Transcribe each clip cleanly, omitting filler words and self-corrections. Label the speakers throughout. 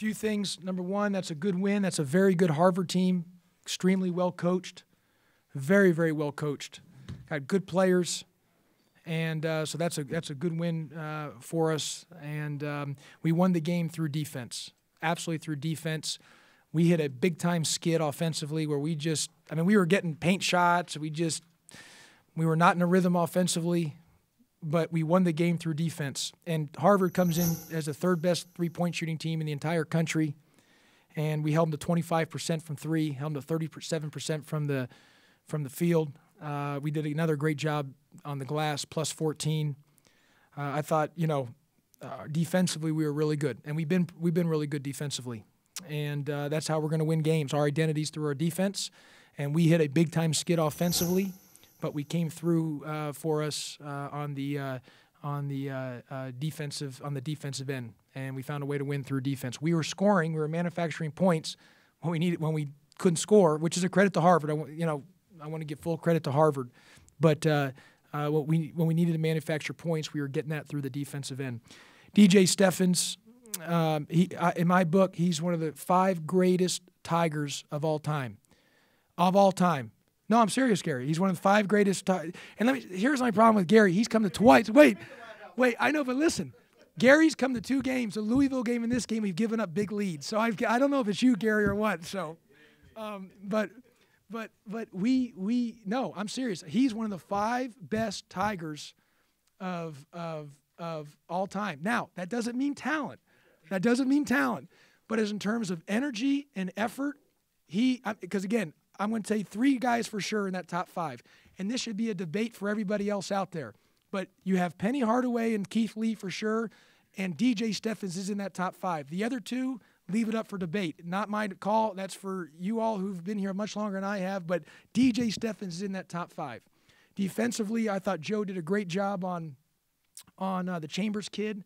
Speaker 1: few things. Number one, that's a good win. That's a very good Harvard team, extremely well coached, very, very well coached. Got good players, and so that's a good win for us. And we won the game through defense, absolutely through defense. We hit a big-time skid offensively where we were getting paint shots. We were not in a rhythm offensively, but we won the game through defense. And Harvard comes in as the third-best three-point shooting team in the entire country, and we held them to 25% from three, held them to 37% from the field. We did another great job on the glass, plus 14. I thought, defensively we were really good, and we've been really good defensively. And that's how we're going to win games. Our identity is through our defense, and we hit a big-time skid offensively, but we came through for us on the defensive end, and we found a way to win through defense. We were scoring, we were manufacturing points when we couldn't score, which is a credit to Harvard. I want to give full credit to Harvard, but when we needed to manufacture points, we were getting that through the defensive end. DJ Steffens. In my book, he's one of the 5 greatest Tigers of all time. Of all time. No, I'm serious, Gary. He's one of the 5 greatest Tigers. And here's my problem with Gary. He's come to twice. Wait, I know, but listen. Gary's come to 2 games, the Louisville game and this game. We've given up big leads. So I don't know if it's you, Gary, or what. So, but no, I'm serious. He's one of the 5 best Tigers of all time. Now, that doesn't mean talent. But as in terms of energy and effort, because again, I'm going to say 3 guys for sure in that top 5. And this should be a debate for everybody else out there. But you have Penny Hardaway and Keith Lee for sure, and DJ Steffens is in that top 5. The other 2, leave it up for debate. Not my call. That's for you all who've been here much longer than I have. But DJ Steffens is in that top 5. Defensively, I thought Joe did a great job on the Chambers kid.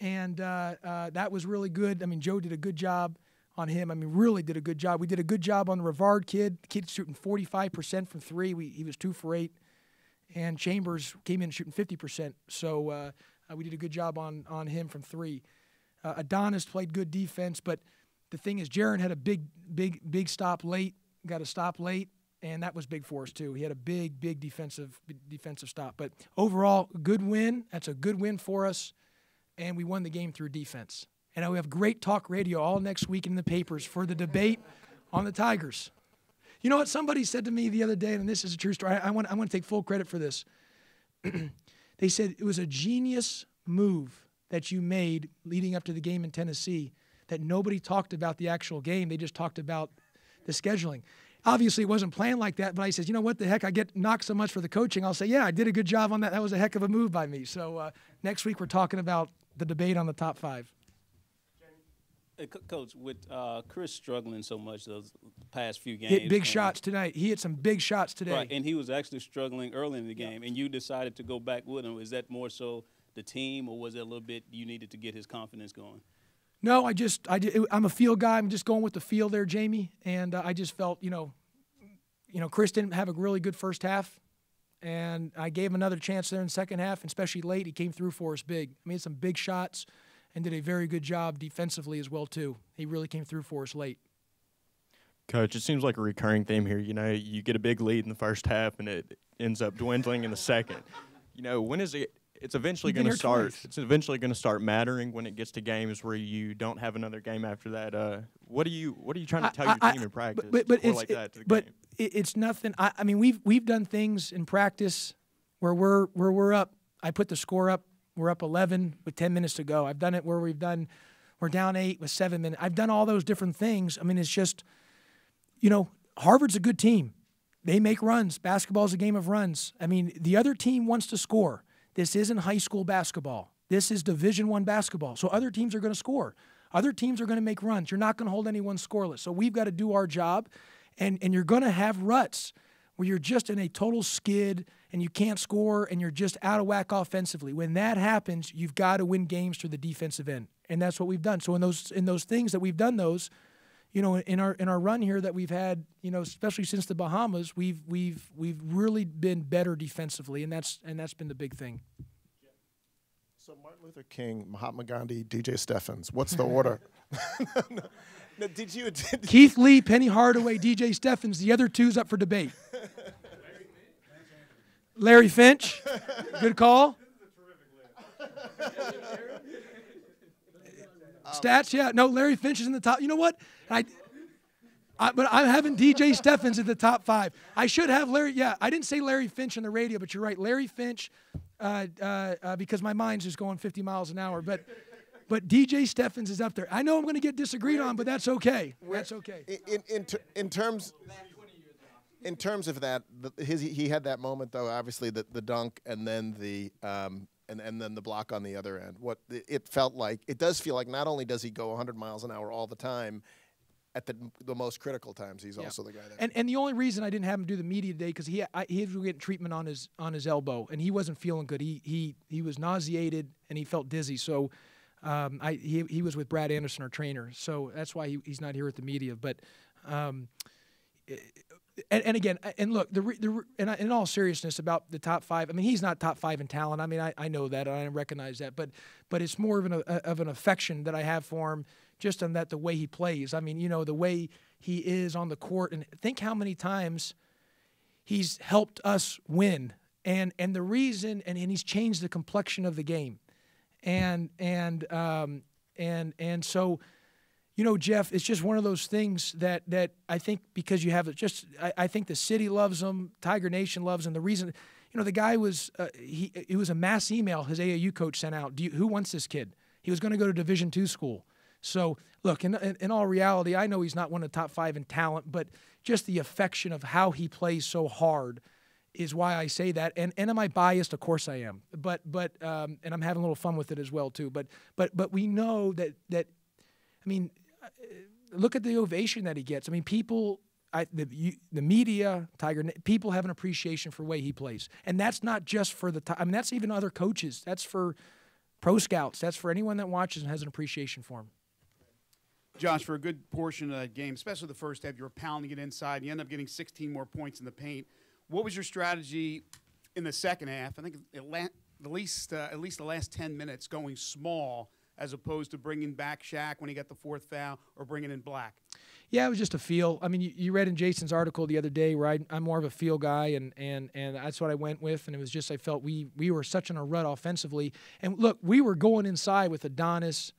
Speaker 1: And that was really good. I mean, Joe did a good job on him. I mean, really did a good job. We did a good job on the Rivard kid. The kid's shooting 45% from 3. He was 2 for 8. And Chambers came in shooting 50%. So we did a good job on him from 3. Adonis played good defense. But the thing is, Jaron had a big stop late, got a stop late. And that was big for us, too. He had a big defensive stop. But overall, good win. That's a good win for us. And we won the game through defense. And we have great talk radio all next week in the papers for the debate on the Tigers. You know what? Somebody said to me the other day, and this is a true story. I want to take full credit for this. They said it was a genius move that you made leading up to the game in Tennessee, that nobody talked about the actual game. They just talked about the scheduling. Obviously, it wasn't planned like that, but I said, you know what the heck, I get knocked so much for the coaching. I'll say, yeah, I did a good job on that. That was a heck of a move by me. So next week we're talking about the debate on the top 5.
Speaker 2: Hey, Coach, with Chris struggling so much those past few games.
Speaker 1: Hit big shots tonight. He hit some big shots today.
Speaker 2: Right, and he was actually struggling early in the game, and you decided to go back with him. Is that more so the team, or was it a little bit you needed to get his confidence going?
Speaker 1: No, I'm a feel guy. I'm just going with the feel there, Jamie. And I just felt, Chris didn't have a really good first half. And I gave him another chance there in the second half, and especially late, he came through for us big. He made some big shots and did a very good job defensively as well, too. He really came through for us late.
Speaker 3: Coach, it seems like a recurring theme here. You get a big lead in the first half, and it ends up dwindling in the second. When is it? It's eventually going to start. Twice. It's eventually going to start mattering when it gets to games where you don't have another game after that. What are you trying to tell your team in practice?
Speaker 1: It's nothing. I mean, we've done things in practice where we're up. I put the score up. We're up 11 with 10 minutes to go. I've done it where we're down 8 with 7 minutes. I've done all those different things. I mean, it's just, Harvard's a good team. They make runs. Basketball's a game of runs. I mean, the other team wants to score. This isn't high school basketball. This is Division I basketball. So other teams are going to score. Other teams are going to make runs. You're not going to hold anyone scoreless. So we've got to do our job, and you're going to have ruts where you're just in a total skid and you can't score and you're just out of whack offensively. When that happens, you've got to win games through the defensive end, and that's what we've done. So in those things that we've done those, in our run here that we've had, especially since the Bahamas, we've really been better defensively, and that's been the big thing.
Speaker 4: So Martin Luther King, Mahatma Gandhi, DJ Steffens. What's the order? No,
Speaker 1: Keith Lee, Penny Hardaway, DJ Steffens. The other two's up for debate. Larry Finch. Good call. Stats, yeah. No, Larry Finch is in the top. You know what? But I'm having DJ Steffens at the top 5. I should have Larry. Yeah, I didn't say Larry Finch on the radio, but you're right. Larry Finch, because my mind's just going 50 miles an hour. But DJ Steffens is up there. I know I'm going to get disagreed on, but that's okay. That's okay.
Speaker 4: In terms of that, he had that moment though. Obviously, the dunk and then the and then the block on the other end. What it felt like. It does feel like not only does he go 100 miles an hour all the time, at the most critical times, he's also the guy there. And
Speaker 1: the only reason I didn't have him do the media today because he was getting treatment on his elbow and he wasn't feeling good. He was nauseated and he felt dizzy. So he was with Brad Anderson, our trainer. So that's why he's not here at the media. But and again, and look, and in all seriousness about the top 5. I mean, he's not top 5 in talent. I mean, I know that and I recognize that. But it's more of an affection that I have for him. Just on that, the way he plays. I mean, the way he is on the court, and think how many times he's helped us win, and the reason, and he's changed the complexion of the game, and so, Jeff, it's just one of those things that I think because you have I think the city loves him, Tiger Nation loves him. The reason, the guy was it was a mass email his AAU coach sent out. Who wants this kid? He was going to go to Division II school. So, look, in all reality, I know he's not one of the top 5 in talent, but just the affection of how he plays so hard is why I say that. And am I biased? Of course I am. But and I'm having a little fun with it as well too. But we know that I mean, look at the ovation that he gets. I mean, people, the media, people have an appreciation for the way he plays, and that's not just for I mean, that's even other coaches. That's for pro scouts. That's for anyone that watches and has an appreciation for him.
Speaker 5: Josh, for a good portion of that game, especially the first half, you were pounding it inside. You end up getting 16 more points in the paint. What was your strategy in the second half? I think at least the last 10 minutes going small as opposed to bringing back Shaq when he got the 4th foul or bringing in Black.
Speaker 1: Yeah, it was just a feel. I mean, you read in Jason's article the other day where I'm more of a feel guy, and that's what I went with. And it was just I felt we were such in a rut offensively. And look, we were going inside with Adonis,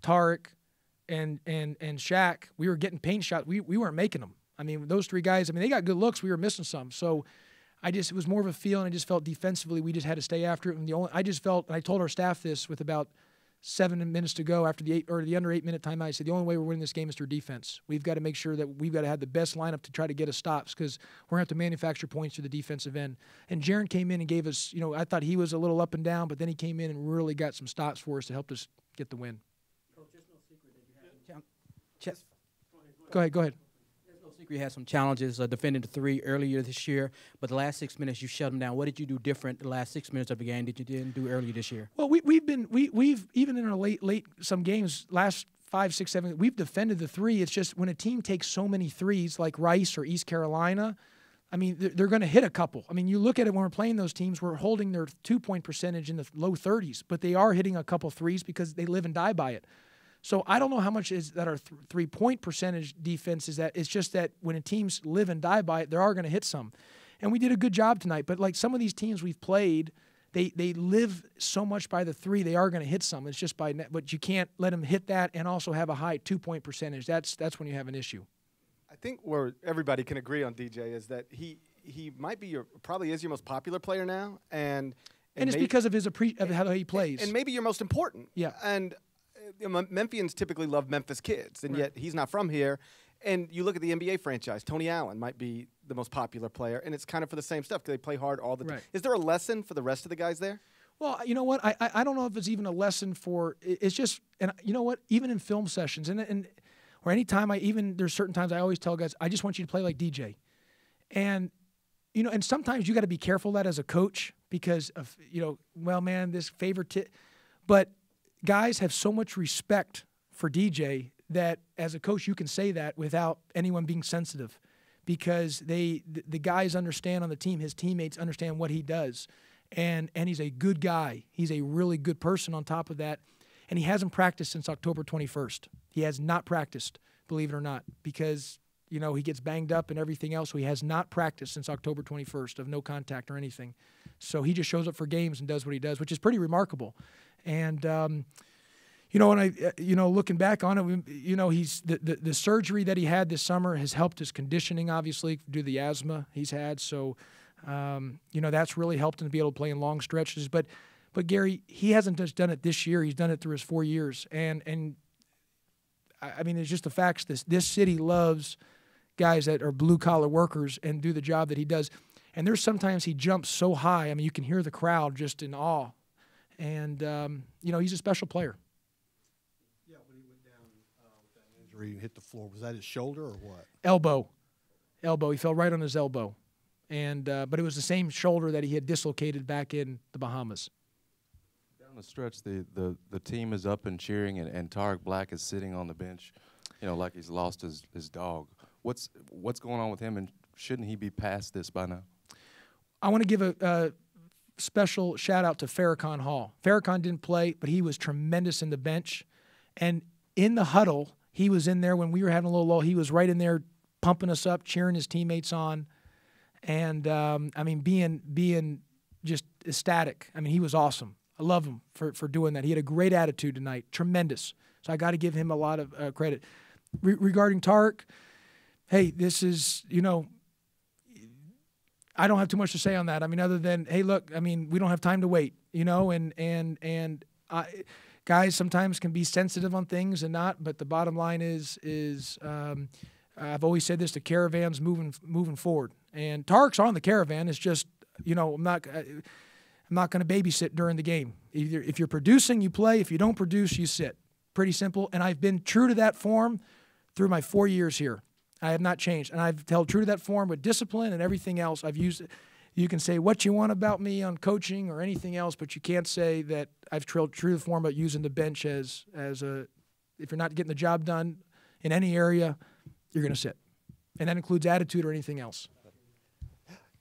Speaker 1: Tariq, and Shaq. We were getting paint shots. We weren't making them. I mean, those 3 guys, I mean, they got good looks. We were missing some. So it was more of a feel, and I just felt defensively we just had to stay after it. And I just felt, and I told our staff this with about 7 minutes to go after the under 8-minute timeout. I said the only way we're winning this game is through defense. We've got to make sure that we've got to have the best lineup to try to get us stops because we're going to have to manufacture points through the defensive end. And Jaron came in and gave us, I thought he was a little up and down, but then he came in and really got some stops for us to help us get the win.
Speaker 6: Coach, there's no secret that you have
Speaker 1: Go ahead.
Speaker 6: There's no secret you had some challenges defending the 3 earlier this year, but the last 6 minutes you shut them down. What did you do different the last 6 minutes of the game that you didn't do earlier this year?
Speaker 1: Well, we've even in our late some games last 5, 6, 7 we've defended the 3. It's just when a team takes so many threes like Rice or East Carolina, I mean they're going to hit a couple. I mean you look at it when we're playing those teams, we're holding their 2-point percentage in the low 30s, but they are hitting a couple threes because they live and die by it. So I don't know how much is that our 3-point percentage defense is that. It's just that when a teams live and die by it, they are going to hit some. And we did a good job tonight. But like some of these teams we've played, they live so much by the 3, they are going to hit some. It's just by net, but you can't let them hit that and also have a high 2-point percentage. That's when you have an issue.
Speaker 7: I think where everybody can agree on DJ is that he might be probably is your most popular player now, and
Speaker 1: it's because of of how he plays,
Speaker 7: and maybe your most important.
Speaker 1: Yeah,
Speaker 7: and. Memphians typically love Memphis kids, and yet he's not from here. And you look at the NBA franchise, Tony Allen might be the most popular player, and it's kind of for the same stuff because they play hard all the time. Is there a lesson for the rest of the guys there?
Speaker 1: Well, you know what? I don't know if it's even a lesson for – it's just – and you know what? Even in film sessions or any time there's certain times I always tell guys, I just want you to play like DJ. And, and sometimes you got to be careful of that as a coach because of, well, man, this favorite – but – guys have so much respect for DJ that as a coach you can say that without anyone being sensitive because the guys understand on the team, his teammates understand what he does. and he's a good guy. He's a really good person on top of that, and he hasn't practiced since October 21st. He has not practiced, believe it or not, because he gets banged up and everything else. So he has not practiced since October 21st of no contact or anything. So he just shows up for games and does what he does, which is pretty remarkable. And when I looking back on it, he's the surgery that he had this summer has helped his conditioning, obviously, due to the asthma he's had. So that's really helped him to be able to play in long stretches. But Gary, he hasn't just done it this year; he's done it through his 4 years. And I mean, it's just the facts. This city loves guys that are blue-collar workers and do the job that he does. And there's sometimes he jumps so high. I mean, you can hear the crowd just in awe. And, he's a special player.
Speaker 8: Yeah, when he went down with that injury and hit the floor, was that his shoulder or what?
Speaker 1: Elbow. He fell right on his elbow. And but it was the same shoulder that he had dislocated back in the Bahamas.
Speaker 9: Down the stretch, the team is up and cheering, and Tarek Black is sitting on the bench, like he's lost his dog. What's going on with him, and shouldn't he be past this by now?
Speaker 1: I want to give a special shout-out to Farrakhan Hall. Farrakhan didn't play, but he was tremendous in the bench. And in the huddle, he was in there when we were having a little lull. He was right in there pumping us up, cheering his teammates on. And, being just ecstatic. I mean, he was awesome. I love him for doing that. He had a great attitude tonight, tremendous. So I got to give him a lot of credit. Regarding Tarek, hey, this is, I don't have too much to say on that. I mean, other than, hey, look, I mean, we don't have time to wait, guys sometimes can be sensitive on things and not, but the bottom line is I've always said this, the caravan's moving forward. And Tarek's on the caravan. It's just, I'm not going to babysit during the game. Either if you're producing, you play. If you don't produce, you sit. Pretty simple. And I've been true to that form through my 4 years here. I have not changed. And I've held true to that form with discipline and everything else. I've used it. You can say what you want about me on coaching or anything else, but you can't say that I've held true to the form about using the bench as a, if you're not getting the job done in any area, you're going to sit. And that includes attitude or anything else.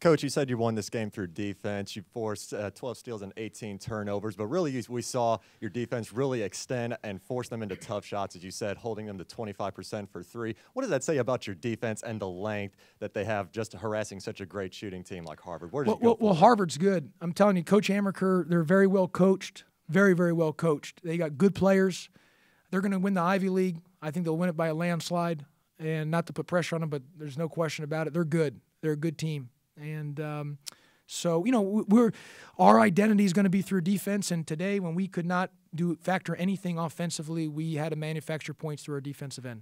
Speaker 10: Coach, you said you won this game through defense. You forced 12 steals and 18 turnovers, but really we saw your defense really extend and force them into tough shots, as you said, holding them to 25% for three. What does that say about your defense and the length that they have just harassing such a great shooting team like Harvard? Where did you go?
Speaker 1: Well, Harvard's good. I'm telling you, Coach Amaker, they're very well coached, very, very well coached. They got good players. They're going to win the Ivy League. I think they'll win it by a landslide, and not to put pressure on them, but there's no question about it. They're good. They're a good team. And so, our identity is going to be through defense. And today, when we could not factor anything offensively, we had to manufacture points through our defensive end.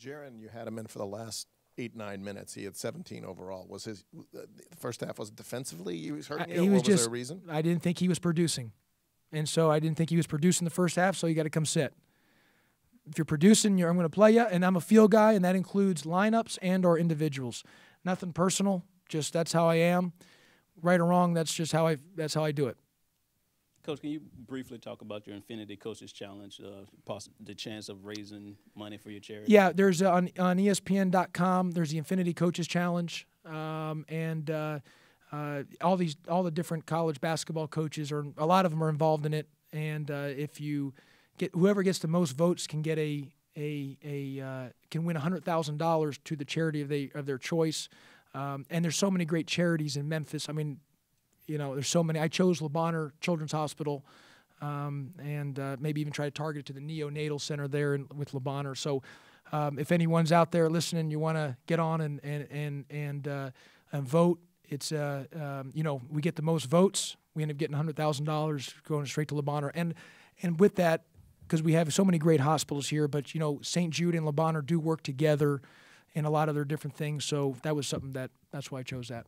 Speaker 4: Jaron, you had him in for the last 8-9 minutes. He had 17 overall. Was his the first half was defensively he was hurting you? Was there a reason?
Speaker 1: I didn't think he was producing, and so I didn't think he was producing the first half. So you got to come sit. If you're producing, I'm going to play you, and I'm a field guy, and that includes lineups and/or individuals. Nothing personal, just that's how I am. Right or wrong, that's just how I do it.
Speaker 2: Coach, can you briefly talk about your Infinity Coaches Challenge, the chance of raising money for your charity?
Speaker 1: Yeah, there's on ESPN.com. There's the Infinity Coaches Challenge, and all the different college basketball coaches a lot of them are involved in it. And if you get whoever gets the most votes can get can win $100,000 to the charity of their choice. And there's so many great charities in Memphis. I mean, there's so many. I chose Le Bonheur Children's Hospital, and maybe even try to target it to the neonatal center there with Le Bonheur. So if anyone's out there listening, you want to get on and vote. It's we get the most votes, we end up getting $100,000 going straight to Le Bonheur. And with that, because we have so many great hospitals here, but St. Jude and Le Bonheur do work together in a lot of their different things. So that was something that's why I chose that.